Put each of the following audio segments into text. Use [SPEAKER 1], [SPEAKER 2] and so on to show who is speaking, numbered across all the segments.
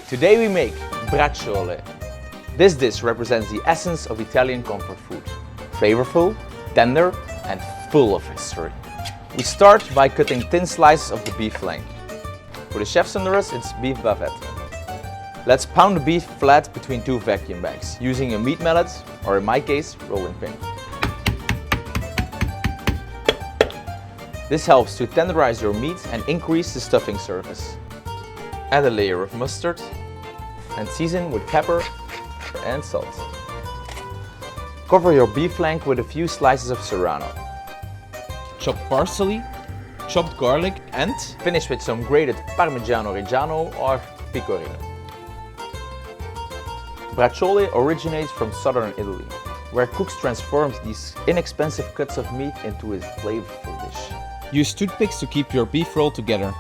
[SPEAKER 1] Today we make braciole. This dish represents the essence of Italian comfort food. Flavorful, tender and full of history. We start by cutting thin slices of the beef flank. For the chefs under us, it's beef bavette. Let's pound the beef flat between two vacuum bags, using a meat mallet, or in my case, rolling pin. This helps to tenderize your meat and increase the stuffing surface. Add a layer of mustard and season with pepper and salt. Cover your beef flank with a few slices of serrano. Chop parsley, chopped garlic and finish with some grated Parmigiano Reggiano or pecorino. Braciole originates from southern Italy, where cooks transformed these inexpensive cuts of meat into a flavorful dish. Use toothpicks to keep your beef roll together.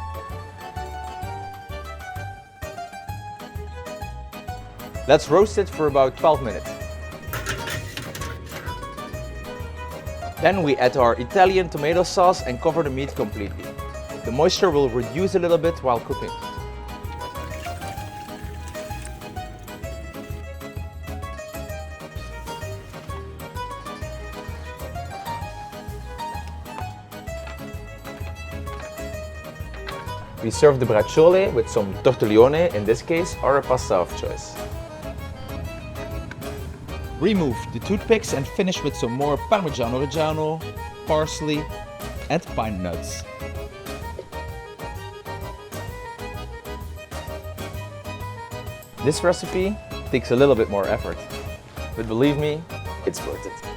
[SPEAKER 1] Let's roast it for about 12 minutes. Then we add our Italian tomato sauce and cover the meat completely. The moisture will reduce a little bit while cooking. We serve the braciole with some tortellone in this case, or a pasta of choice. Remove the toothpicks and finish with some more Parmigiano Reggiano, parsley and pine nuts. This recipe takes a little bit more effort, but believe me, it's worth it.